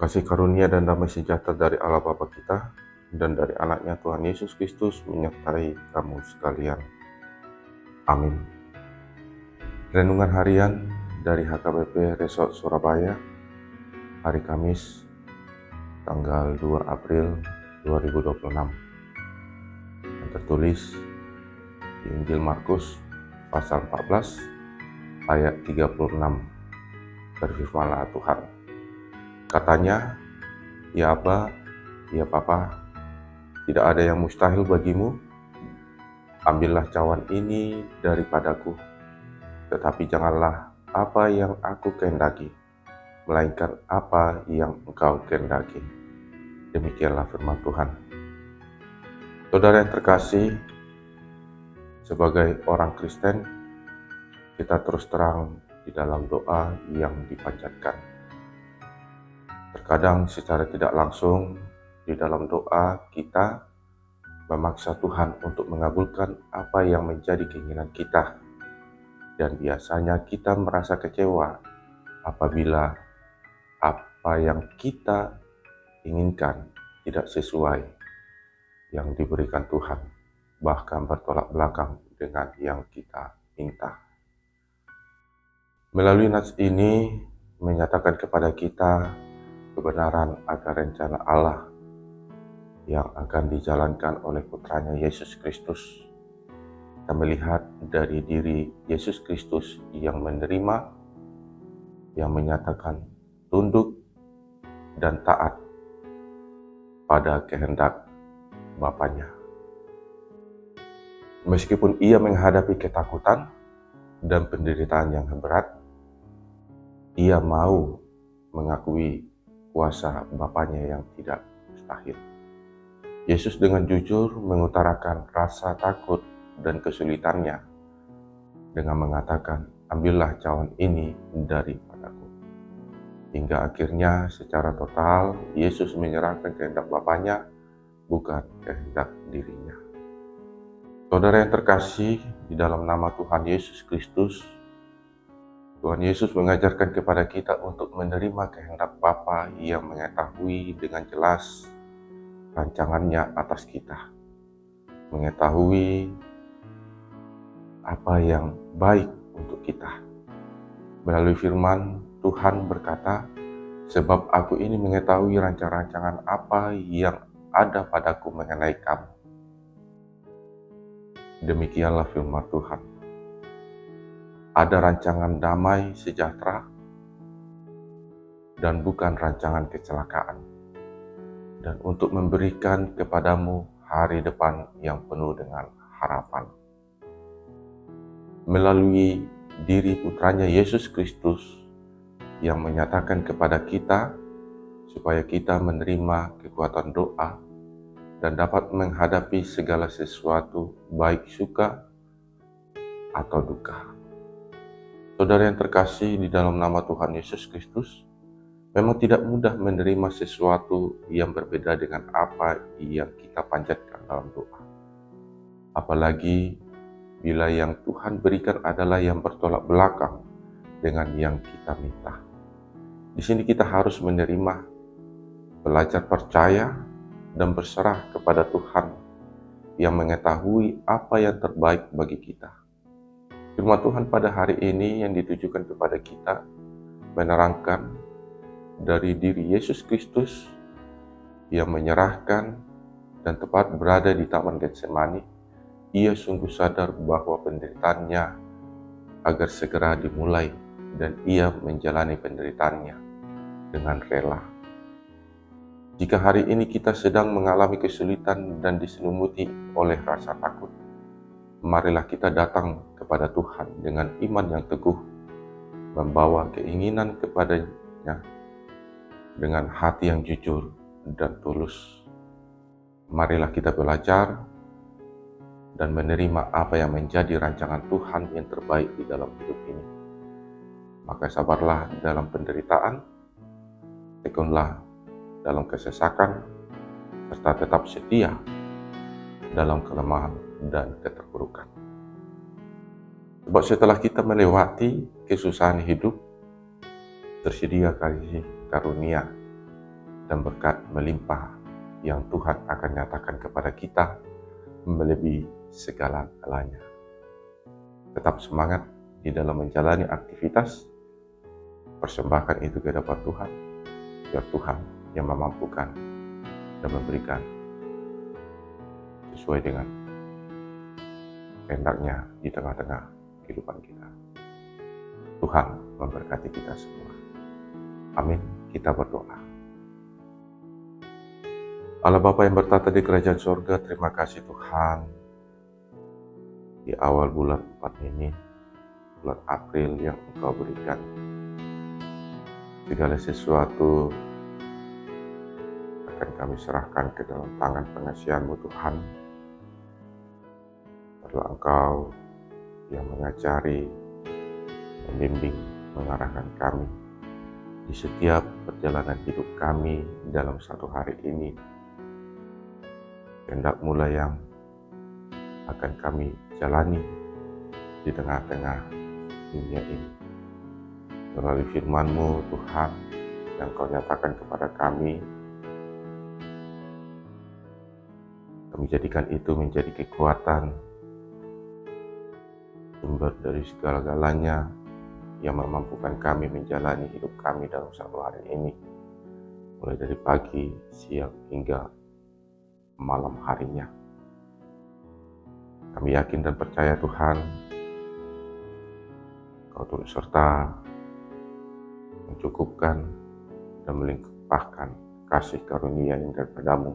Kasih karunia dan damai sejahtera dari Allah Bapa kita dan dari anaknya Tuhan Yesus Kristus menyertai kamu sekalian. Amin. Renungan harian dari HKBP Resort Surabaya, hari Kamis, tanggal 2 April 2026. Yang tertulis di Injil Markus pasal 14 ayat 36. Berfirmanlah Tuhan. Katanya, "Ya Aba, ya Papa, tidak ada yang mustahil bagimu. Ambillah cawan ini daripadaku, tetapi janganlah apa yang aku kehendaki, melainkan apa yang engkau kehendaki." Demikianlah firman Tuhan. Saudara yang terkasih, sebagai orang Kristen, kita terus terang di dalam doa yang dipanjatkan. Terkadang secara tidak langsung di dalam doa kita memaksa Tuhan untuk mengabulkan apa yang menjadi keinginan kita. Dan biasanya kita merasa kecewa apabila apa yang kita inginkan tidak sesuai yang diberikan Tuhan, bahkan bertolak belakang dengan yang kita minta. Melalui nats ini menyatakan kepada kita kebenaran akan rencana Allah yang akan dijalankan oleh putranya Yesus Kristus. Kita melihat dari diri Yesus Kristus yang menerima, yang menyatakan tunduk dan taat pada kehendak Bapanya. Meskipun ia menghadapi ketakutan dan penderitaan yang berat, ia mau mengakui kuasa Bapanya yang tidak mustahil. Yesus dengan jujur mengutarakan rasa takut dan kesulitannya dengan mengatakan, "Ambillah cawan ini daripadaku." Hingga akhirnya secara total Yesus menyerahkan kehendak Bapanya, bukan kehendak dirinya. Saudara yang terkasih, di dalam nama Tuhan Yesus Kristus, Tuhan Yesus mengajarkan kepada kita untuk menerima kehendak Bapa yang mengetahui dengan jelas rancangannya atas kita, mengetahui apa yang baik untuk kita. Melalui firman Tuhan berkata, "Sebab aku ini mengetahui rancangan-rancangan apa yang ada padaku mengenai kamu." Demikianlah firman Tuhan. Ada rancangan damai sejahtera dan bukan rancangan kecelakaan, dan untuk memberikan kepadamu hari depan yang penuh dengan harapan. Melalui diri putranya Yesus Kristus yang menyatakan kepada kita supaya kita menerima kekuatan doa dan dapat menghadapi segala sesuatu baik suka atau duka. Saudara yang terkasih, di dalam nama Tuhan Yesus Kristus, memang tidak mudah menerima sesuatu yang berbeda dengan apa yang kita panjatkan dalam doa. Apalagi bila yang Tuhan berikan adalah yang bertolak belakang dengan yang kita minta. Di sini kita harus menerima, belajar percaya, dan berserah kepada Tuhan yang mengetahui apa yang terbaik bagi kita. Firman Tuhan pada hari ini yang ditujukan kepada kita menerangkan dari diri Yesus Kristus yang menyerahkan dan tepat berada di Taman Getsemani. Ia sungguh sadar bahwa penderitaannya agar segera dimulai, dan ia menjalani penderitaannya dengan rela. Jika hari ini kita sedang mengalami kesulitan dan diselumuti oleh rasa takut, marilah kita datang kepada Tuhan dengan iman yang teguh, membawa keinginan kepadanya dengan hati yang jujur dan tulus. Marilah kita belajar dan menerima apa yang menjadi rancangan Tuhan yang terbaik di dalam hidup ini. Maka sabarlah dalam penderitaan, tekunlah dalam kesesakan, serta tetap setia dalam kelemahan dan keterpurukan. Sebab setelah kita melewati kesusahan hidup, tersedia kasih karunia dan berkat melimpah yang Tuhan akan nyatakan kepada kita melebihi segala-galanya. Tetap semangat di dalam menjalani aktivitas, persembahkan itu ke hadapan Tuhan, biar Tuhan yang memampukan dan memberikan sesuai dengan kehendaknya di tengah-tengah kehidupan kita. Tuhan memberkati kita semua. Amin. Kita berdoa. Allah Bapa yang bertata di kerajaan surga, terima kasih Tuhan. Di awal bulan 4 ini, bulan April yang Engkau berikan, segala sesuatu akan kami serahkan ke dalam tangan pengasihan-Mu Tuhan. Adalah Engkau yang mengajari, membimbing, mengarahkan kami di setiap perjalanan hidup kami dalam satu hari ini. Kehendak-Mu lah yang akan kami jalani di tengah-tengah dunia ini. Melalui firman-Mu Tuhan yang Kau nyatakan kepada kami jadikan itu menjadi kekuatan, sumber dari segala-galanya yang memampukan kami menjalani hidup kami dalam satu hari ini, mulai dari pagi, siang, hingga malam harinya. Kami yakin dan percaya Tuhan, Kau turut serta mencukupkan dan melimpahkan kasih karunia yang daripada-Mu,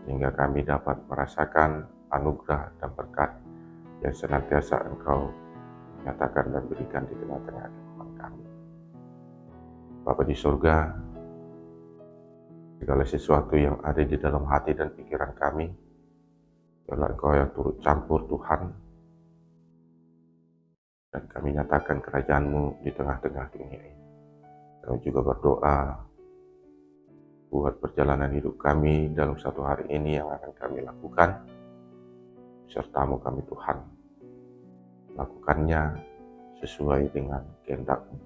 sehingga kami dapat merasakan anugerah dan berkat yang senantiasa Engkau nyatakan dan berikan di tengah-tengah kehidupan kami. Bapa di surga, segala sesuatu yang ada di dalam hati dan pikiran kami, biarlah Engkau yang turut campur Tuhan, dan kami nyatakan kerajaan-Mu di tengah-tengah dunia ini. Kami juga berdoa buat perjalanan hidup kami dalam satu hari ini yang akan kami lakukan. Serta-Mu kami Tuhan, lakukannya sesuai dengan kehendak-Mu,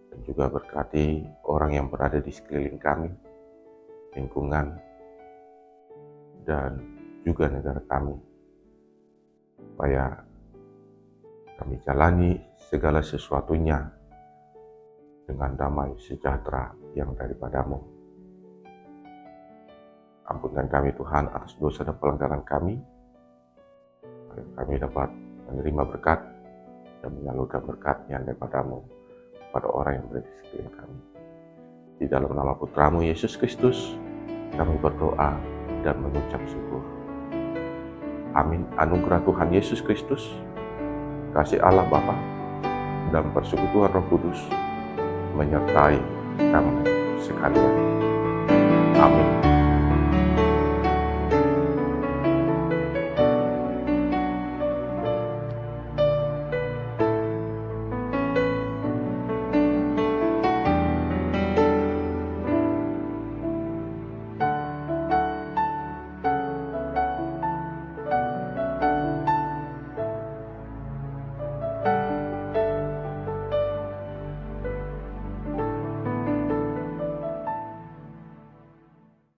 dan juga berkati orang yang berada di sekeliling kami, lingkungan, dan juga negara kami, supaya kami jalani segala sesuatunya dengan damai sejahtera yang daripada-Mu. Ampunkan kami Tuhan atas dosa dan pelanggaran kami, agar kami dapat menerima berkat dan menyalurkan berkat yang daripada-Mu pada orang yang berada di sekeliling kami. Di dalam nama Putra-Mu Yesus Kristus, kami berdoa dan mengucap syukur. Amin. Anugerah Tuhan Yesus Kristus, kasih Allah Bapa, dan persekutuan Roh Kudus menyertai kami sekalian. Amin.